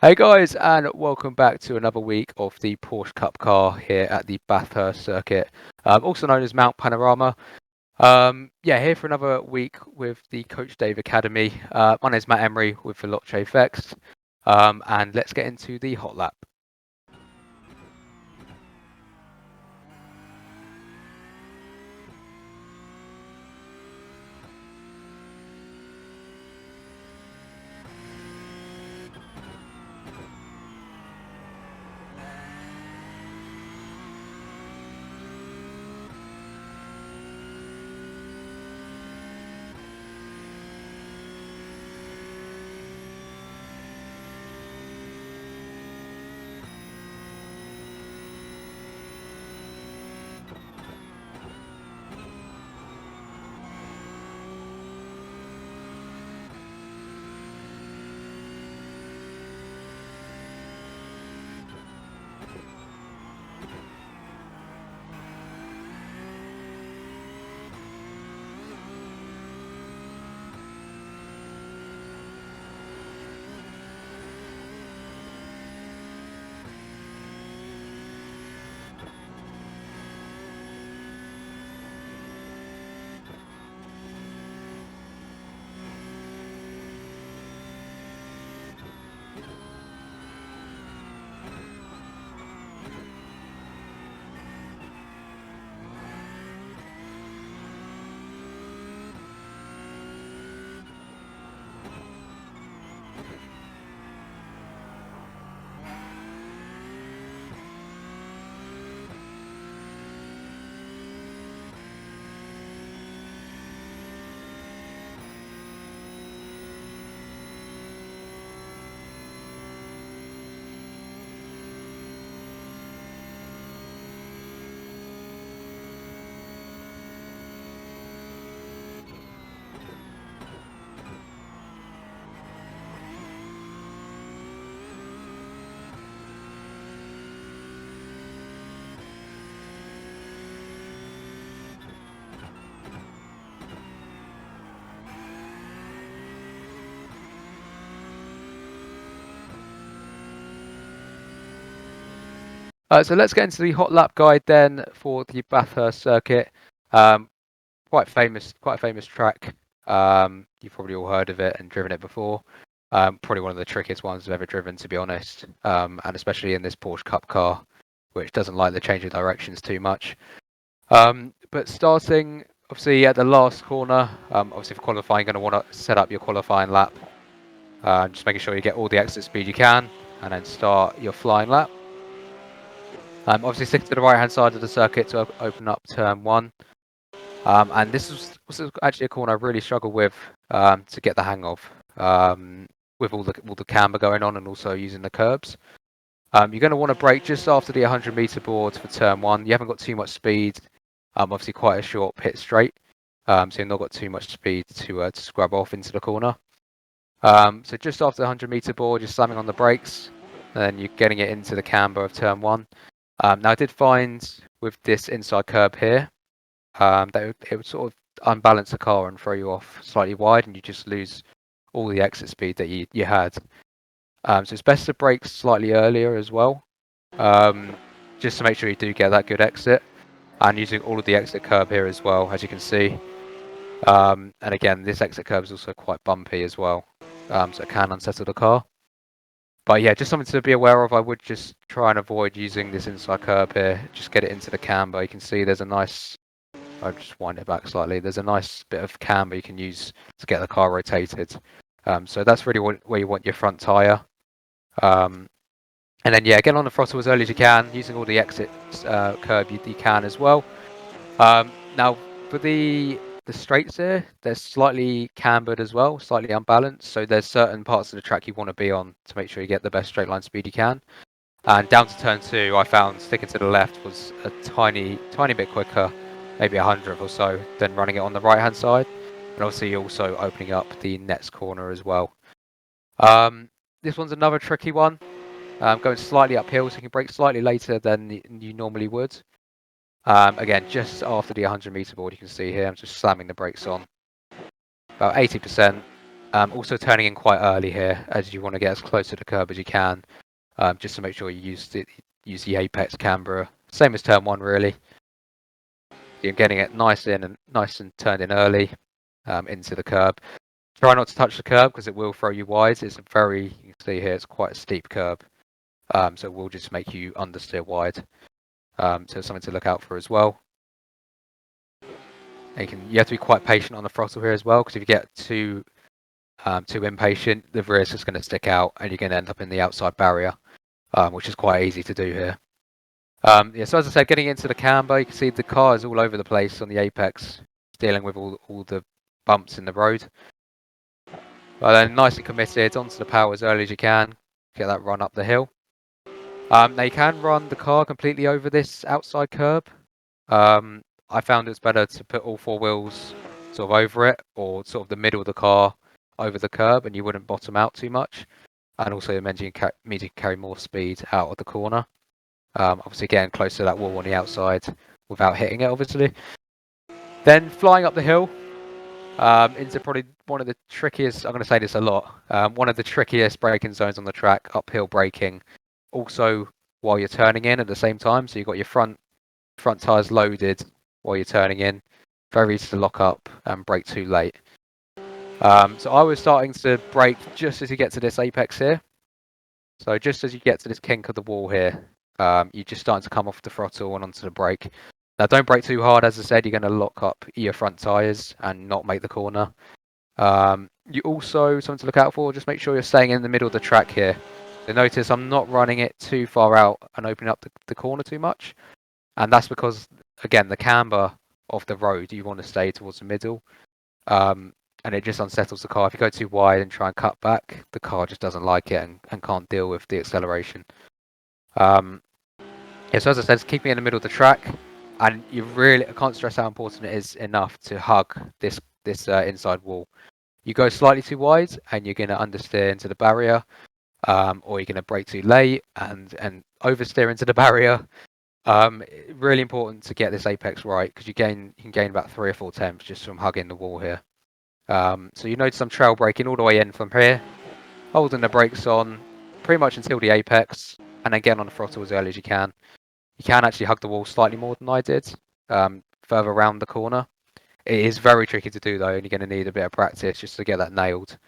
Hey guys, and welcome back to another week of the Porsche Cup car here at the Bathurst circuit, also known as Mount Panorama. Here for another week with the Coach Dave Academy. My name is Matt Emery with Veloce Effects, and let's get into the hot lap. So let's get into the hot lap guide then for the Bathurst circuit. Quite a famous track. You've probably all heard of it and driven it before. Probably one of the trickiest ones I've ever driven, to be honest, and especially in this Porsche Cup car, which doesn't like the change of directions too much. But starting obviously at the last corner, obviously for qualifying, you're going to want to set up your qualifying lap. Just making sure you get all the exit speed you can, and then start your flying lap. Obviously stick to the right hand side of the circuit to open up turn one. And this was actually a corner I really struggled with to get the hang of, with all the camber going on and also using the curbs. You're going to want to brake just after the 100-meter board for turn one. You haven't got too much speed. Obviously quite a short pit straight, so you've not got too much speed to scrub off into the corner. So just after the 100-meter board, you're slamming on the brakes, and then you're getting it into the camber of turn one. Now I did find with this inside curb here, that it would sort of unbalance the car and throw you off slightly wide, and you just lose all the exit speed that you had. So it's best to brake slightly earlier as well, just to make sure you do get that good exit, and using all of the exit curb here as well, as you can see. And again, this exit curb is also quite bumpy as well, so it can unsettle the car. But yeah, just something to be aware of. I would just try and avoid using this inside curb here. Just get it into the camber. You can see there's a nice, I'll just wind it back slightly. There's a nice bit of camber you can use to get the car rotated. So that's really where you want your front tyre. And then yeah, get on the throttle as early as you can, using all the exit curb you can as well. Now for the straights here, they're slightly cambered as well, slightly unbalanced. So there's certain parts of the track you want to be on to make sure you get the best straight line speed you can. And down to turn two, I found sticking to the left was a tiny bit quicker, maybe 100th or so, than running it on the right hand side. And obviously also opening up the next corner as well. This one's another tricky one, going slightly uphill, so you can brake slightly later than you normally would. Again, just after the 100-meter board, you can see here, I'm just slamming the brakes on. About 80%, Also turning in quite early here, as you want to get as close to the curb as you can, just to make sure you use the apex camber, same as turn 1 really. You're getting it nice and turned in early into the curb. Try not to touch the curb because it will throw you wide. It's a very, you can see here, it's quite a steep curb, so it will just make you understeer wide. So it's something to look out for as well. And you have to be quite patient on the throttle here as well, because if you get too impatient, the rear is just going to stick out and you're going to end up in the outside barrier, which is quite easy to do here. Yeah, so as I said, getting into the camber, you can see the car is all over the place on the apex, dealing with all the bumps in the road. But then nicely committed onto the power as early as you can, get that run up the hill. Now you can run the car completely over this outside curb. I found it's better to put all 4 wheels sort of over it, or sort of the middle of the car over the curb, and you wouldn't bottom out too much. And also it means you can carry more speed out of the corner. Obviously getting close to that wall on the outside without hitting it, obviously. Then flying up the hill into probably one of the trickiest, I'm going to say this a lot, one of the trickiest braking zones on the track, uphill braking. Also while you're turning in at the same time, so you've got your front tyres loaded while you're turning in. Very easy to lock up and brake too late. So I was starting to brake just as you get to this apex here. So just as you get to this kink of the wall here, you're just starting to come off the throttle and onto the brake. Now don't brake too hard, as I said, you're going to lock up your front tyres and not make the corner. You also, something to look out for, just make sure you're staying in the middle of the track here. So notice I'm not running it too far out and opening up the corner too much. And that's because, again, the camber of the road, you want to stay towards the middle. And it just unsettles the car. If you go too wide and try and cut back, the car just doesn't like it and can't deal with the acceleration. Yeah, so as I said, it's keeping it in the middle of the track. And you really, I can't stress how important it is enough to hug this inside wall. You go slightly too wide and you're going to understeer into the barrier, or you're going to brake too late and oversteer into the barrier. Really important to get this apex right, because you can gain about 3 or 4 tenths just from hugging the wall here. So you notice I'm trail braking all the way in from here, holding the brakes on pretty much until the apex, and then getting on the throttle as early as you can. You can actually hug the wall slightly more than I did, further around the corner. It is very tricky to do though, and you're going to need a bit of practice just to get that nailed.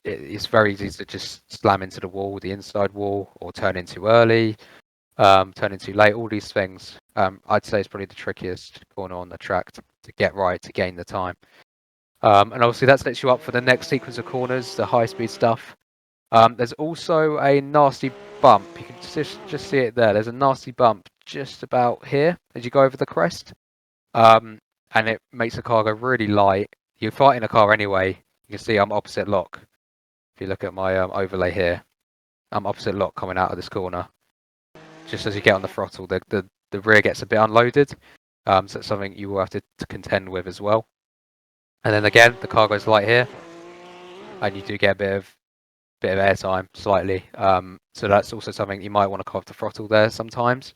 It's very easy to just slam into the wall, the inside wall, or turn in too early, turn in too late, all these things. I'd say it's probably the trickiest corner on the track to get right, to gain the time. And obviously that sets you up for the next sequence of corners, the high-speed stuff. There's also a nasty bump. You can just see it there. There's a nasty bump just about here as you go over the crest. And it makes the car go really light. You're fighting a car anyway. You can see I'm opposite lock. If you look at my overlay here, I'm opposite lock coming out of this corner. Just as you get on the throttle, the rear gets a bit unloaded. So it's something you will have to contend with as well. And then again, the car goes light here, and you do get a bit of airtime slightly. So that's also something you might want to carve the throttle there sometimes.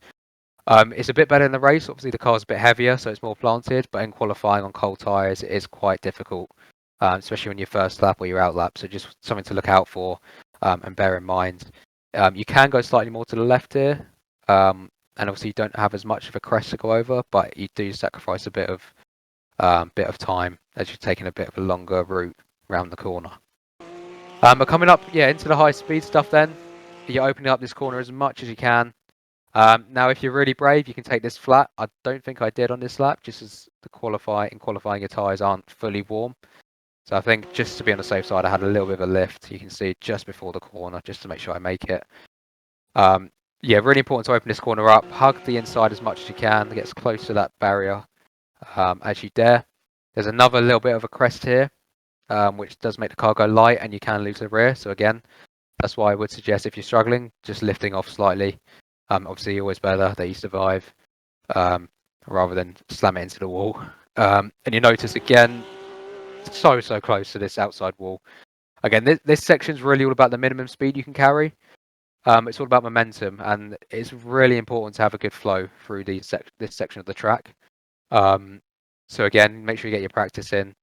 It's a bit better in the race. Obviously, the car's a bit heavier, so it's more planted. But in qualifying on cold tyres, it is quite difficult, especially on your first lap or your out lap. So just something to look out for and bear in mind. You can go slightly more to the left here, and obviously you don't have as much of a crest to go over, but you do sacrifice a bit of time as you're taking a bit of a longer route around the corner. But coming up, into the high speed stuff then, you're opening up this corner as much as you can. Now, if you're really brave, you can take this flat. I don't think I did on this lap, just as qualifying your tyres aren't fully warm. So I think just to be on the safe side, I had a little bit of a lift. You can see just before the corner, just to make sure I make it. Really important to open this corner up. Hug the inside as much as you can. Get as close to that barrier as you dare. There's another little bit of a crest here, which does make the car go light, and you can lose the rear. So again, that's why I would suggest, if you're struggling, just lifting off slightly. Obviously, always better that you survive rather than slam it into the wall. And you notice again, so close to this outside wall. Again, this section's really all about the minimum speed you can carry. It's all about momentum, and it's really important to have a good flow through this section of the track. So again, make sure you get your practice in.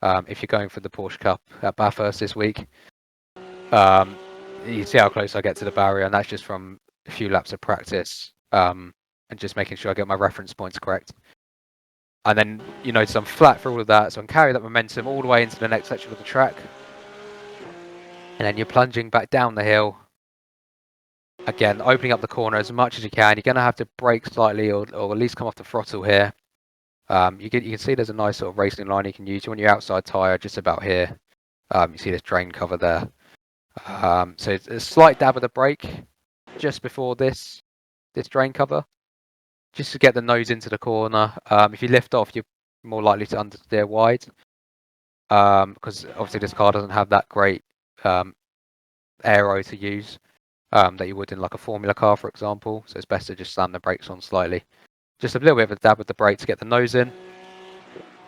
if you're going for the Porsche Cup at Bathurst this week. You see how close I get to the barrier, and that's just from a few laps of practice, and just making sure I get my reference points correct. And then you notice I'm flat for all of that, so I can carry that momentum all the way into the next section of the track. And then you're plunging back down the hill. Again, opening up the corner as much as you can. You're going to have to brake slightly, or at least come off the throttle here. You can see there's a nice sort of racing line you can use on your outside tyre, just about here. You see this drain cover there. So it's a slight dab of the brake just before this drain cover, just to get the nose into the corner. If you lift off, you're more likely to understeer wide, because obviously this car doesn't have that great aero to use that you would in like a Formula car, for example. So it's best to just slam the brakes on slightly. Just a little bit of a dab with the brake to get the nose in.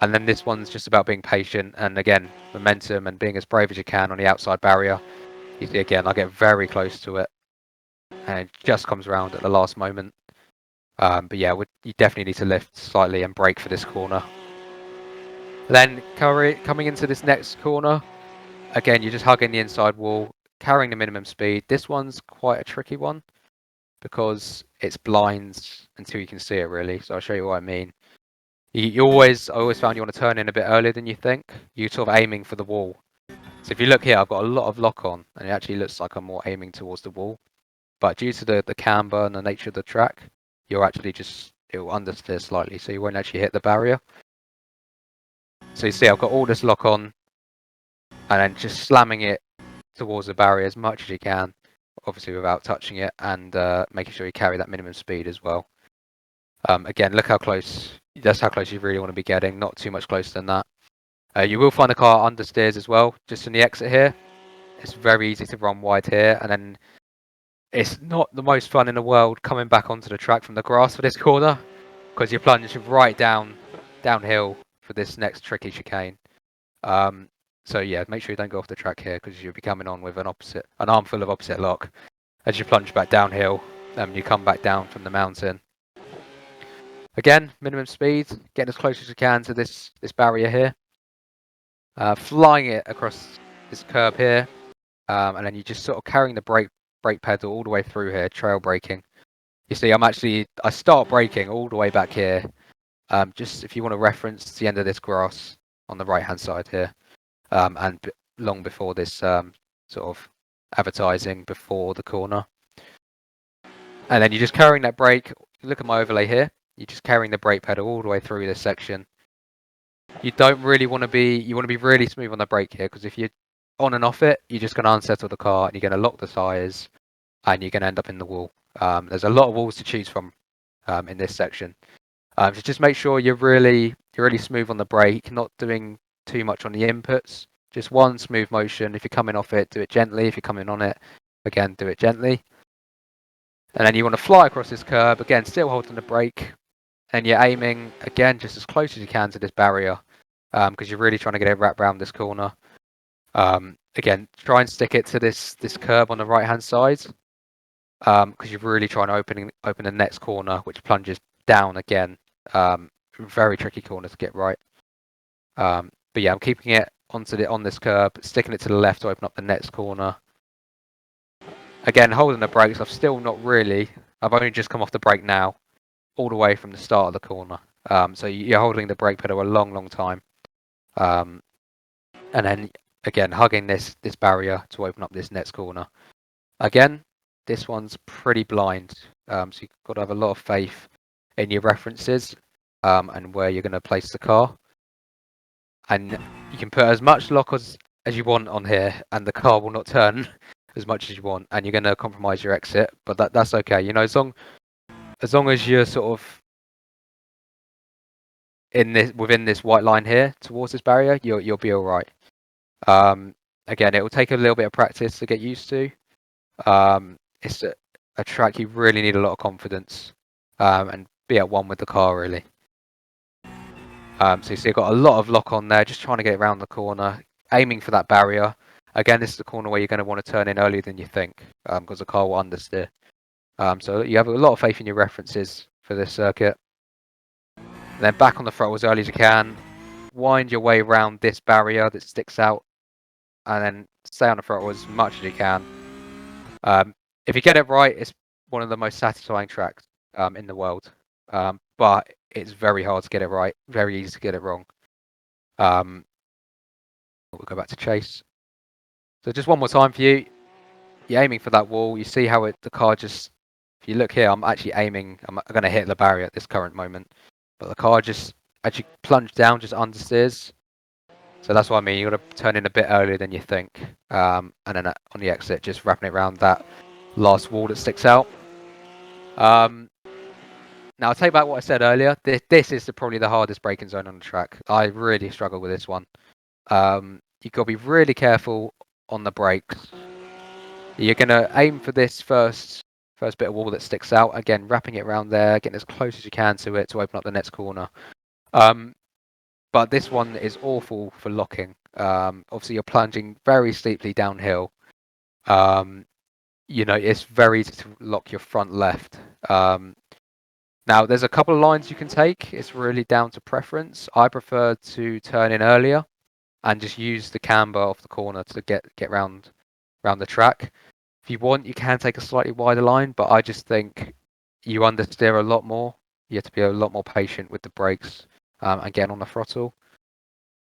And then this one's just about being patient and, again, momentum and being as brave as you can on the outside barrier. You see, again, I get very close to it, and it just comes around at the last moment. But yeah, you definitely need to lift slightly and brake for this corner. Then coming into this next corner, again, you're just hugging the inside wall, carrying the minimum speed. This one's quite a tricky one because it's blinds until you can see it, really. So I'll show you what I mean. I always found you want to turn in a bit earlier than you think. You're sort of aiming for the wall. So if you look here, I've got a lot of lock on, and it actually looks like I'm more aiming towards the wall. But due to the camber and the nature of the track, you're actually it will understeer slightly, so you won't actually hit the barrier. So you see I've got all this lock on, and then just slamming it towards the barrier as much as you can, obviously without touching it, and making sure you carry that minimum speed as well. Again, look how close, that's how close you really want to be getting, not too much closer than that. You will find the car understeers as well, just in the exit here. It's very easy to run wide here, and then it's not the most fun in the world coming back onto the track from the grass for this corner, because you're plunging right downhill for this next tricky chicane. So yeah, make sure you don't go off the track here, because you'll be coming on with an armful of opposite lock as you plunge back downhill, and you come back down from the mountain. Again, minimum speed, getting as close as you can to this barrier here, flying it across this curb here, and then you're just sort of carrying the brake pedal all the way through here, trail braking. You see, I start braking all the way back here. Just if you want to reference the end of this grass on the right hand side here, and long before this sort of advertising before the corner. And then you're just carrying that brake. Look at my overlay here. You're just carrying the brake pedal all the way through this section. You don't really want to be, you want to be really smooth on the brake here, because if you're on and off it, you're just going to unsettle the car, and you're going to lock the tyres, and you're going to end up in the wall. There's a lot of walls to choose from in this section. So just make sure you're really smooth on the brake, not doing too much on the inputs. Just one smooth motion. If you're coming off it, do it gently. If you're coming on it, again, do it gently. And then you want to fly across this curb, again, still holding the brake. And you're aiming, again, just as close as you can to this barrier, because you're really trying to get it wrapped around this corner. Again, try and stick it to this curb on the right-hand side, because you're really trying to open the next corner, which plunges down again. Very tricky corner to get right. But yeah, I'm keeping it on this curb, sticking it to the left to open up the next corner. Again, holding the brakes. I've only just come off the brake now, all the way from the start of the corner. So you're holding the brake pedal a long time. And then again, hugging this barrier to open up this next corner. Again, this one's pretty blind. So you've got to have a lot of faith in your references and where you're going to place the car. And you can put as much lock as you want on here, and the car will not turn as much as you want, and you're going to compromise your exit. But that's okay. You know, as long as you're sort of within this white line here towards this barrier, you'll be all right. Again, it will take a little bit of practice to get used to. It's a track you really need a lot of confidence and be at one with the car, really. So you see I've got a lot of lock on there, just trying to get around the corner, aiming for that barrier. Again, this is the corner where you're going to want to turn in earlier than you think, because the car will understeer. So you have a lot of faith in your references for this circuit. And then back on the throttle as early as you can. wind your way around this barrier that sticks out, and then stay on the throttle as much as you can. If you get it right, it's one of the most satisfying tracks in the world. But it's very hard to get it right, very easy to get it wrong. We'll go back to chase. So just one more time for you. You're aiming for that wall. You see how the car just, if you look here, I'm actually aiming, I'm going to hit the barrier at this current moment. But the car just actually plunged down, just understeers. So that's what I mean. You've got to turn in a bit earlier than you think. And then on the exit, just wrapping it around that last wall that sticks out. Now, I'll take back what I said earlier. This is probably the hardest braking zone on the track. I really struggle with this one. You've got to be really careful on the brakes. You're going to aim for this first bit of wall that sticks out. Again, wrapping it around there, getting as close as you can to it to open up the next corner. But this one is awful for locking. Obviously, you're plunging very steeply downhill. It's very easy to lock your front left. Now, there's a couple of lines you can take. It's really down to preference. I prefer to turn in earlier and just use the camber off the corner to get round the track. If you want, you can take a slightly wider line, but I just think you understeer a lot more. You have to be a lot more patient with the brakes and getting on the throttle.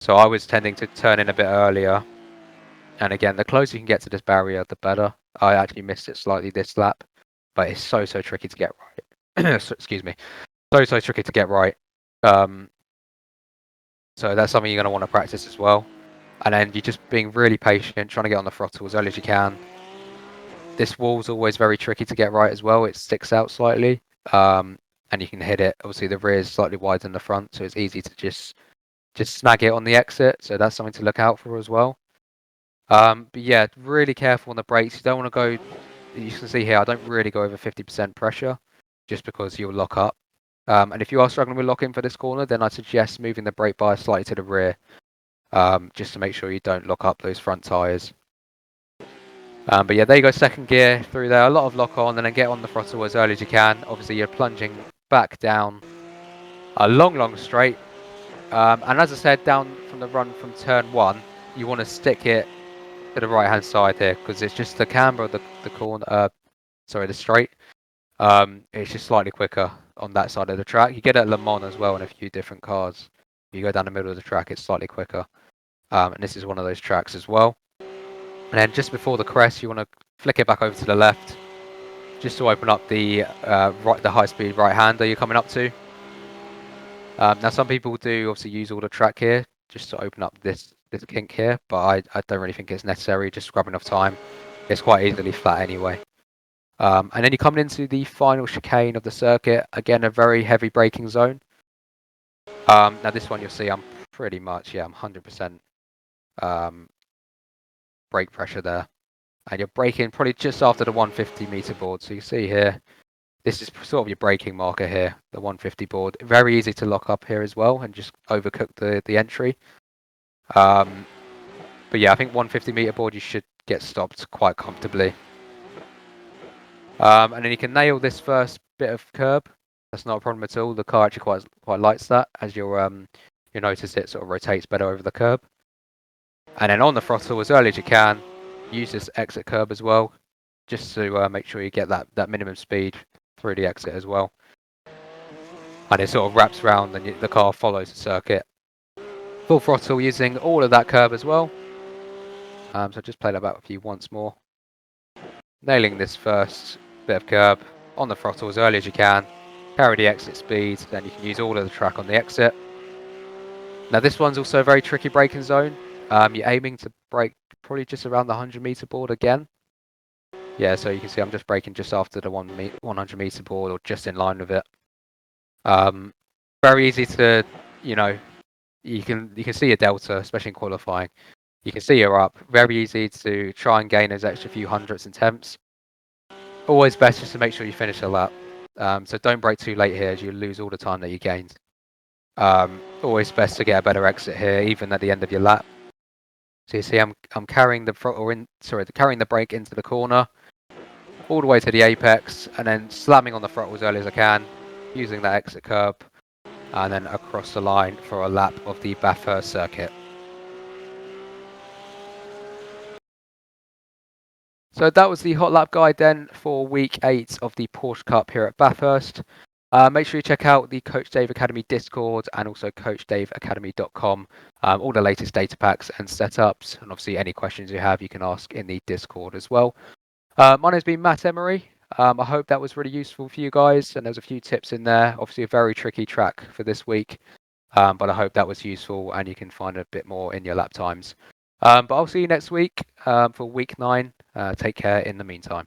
So I was tending to turn in a bit earlier. And again, the closer you can get to this barrier, the better. I actually missed it slightly this lap, but it's so tricky to get right. Excuse me. So tricky to get right. So that's something you're going to want to practice as well. And then you're just being really patient, trying to get on the throttle as early as you can. This wall's always very tricky to get right as well. It sticks out slightly, and you can hit it. Obviously, the rear is slightly wider than the front, so it's easy to just snag it on the exit. So that's something to look out for as well. But yeah, really careful on the brakes. You don't want to go. You can see here, I don't really go over 50% pressure, just because you'll lock up. And if you are struggling with locking for this corner, then I suggest moving the brake bias slightly to the rear, just to make sure you don't lock up those front tyres. But yeah, there you go, second gear through there, a lot of lock on, and then get on the throttle as early as you can. Obviously, you're plunging back down a long straight. And as I said, down from the run from turn 1, you want to stick it to the right-hand side here, because it's just the camber of the corner, the straight. It's just slightly quicker on that side of the track. You get it at Le Mans as well in a few different cars. If you go down the middle of the track, it's slightly quicker. And this is one of those tracks as well. And then just before the crest, you want to flick it back over to the left, just to open up the high-speed right-hander you're coming up to. Now, some people do obviously use all the track here just to open up this kink here, but I don't really think it's necessary. Just grab enough time. It's quite easily flat anyway. And then you're coming into the final chicane of the circuit. Again, a very heavy braking zone. Now this one you'll see I'm pretty much, I'm 100% brake pressure there. And you're braking probably just after the 150 meter board. So you see here, this is sort of your braking marker here, the 150 board. Very easy to lock up here as well and just overcook the entry. But yeah, I think 150 meter board you should get stopped quite comfortably. And then you can nail this first bit of curb. That's not a problem at all. The car actually quite likes that, as you'll notice it sort of rotates better over the curb. And then on the throttle as early as you can, use this exit curb as well, just to make sure you get that minimum speed through the exit as well. And it sort of wraps around and the car follows the circuit. Full throttle using all of that curb as well. So just play that back with you once more. Nailing this first bit of curb on the throttle as early as you can. Carry the exit speed, then you can use all of the track on the exit. Now this one's also a very tricky braking zone. You're aiming to brake probably just around the 100 meter board again. Yeah, so you can see I'm just braking just after the 100 meter board, or just in line with it. Very easy to, you can see your delta, especially in qualifying. You can see you're up. Very easy to try and gain those extra few hundredths and tenths. Always best just to make sure you finish a lap. So don't brake too late here, as you lose all the time that you gained. Always best to get a better exit here, even at the end of your lap. So you see I'm carrying the throttle carrying the brake into the corner, all the way to the apex, and then slamming on the throttle as early as I can, using that exit curb. and then across the line for a lap of the Bathurst circuit. So that was the hot lap guide then for week 8 of the Porsche Cup here at Bathurst. Make sure you check out the Coach Dave Academy Discord and also coachdaveacademy.com. All the latest data packs and setups, and obviously any questions you have you can ask in the Discord as well. My name's been Matt Emery. I hope that was really useful for you guys, and there's a few tips in there. Obviously a very tricky track for this week, but I hope that was useful and you can find a bit more in your lap times. But I'll see you next week for week 9. Take care in the meantime.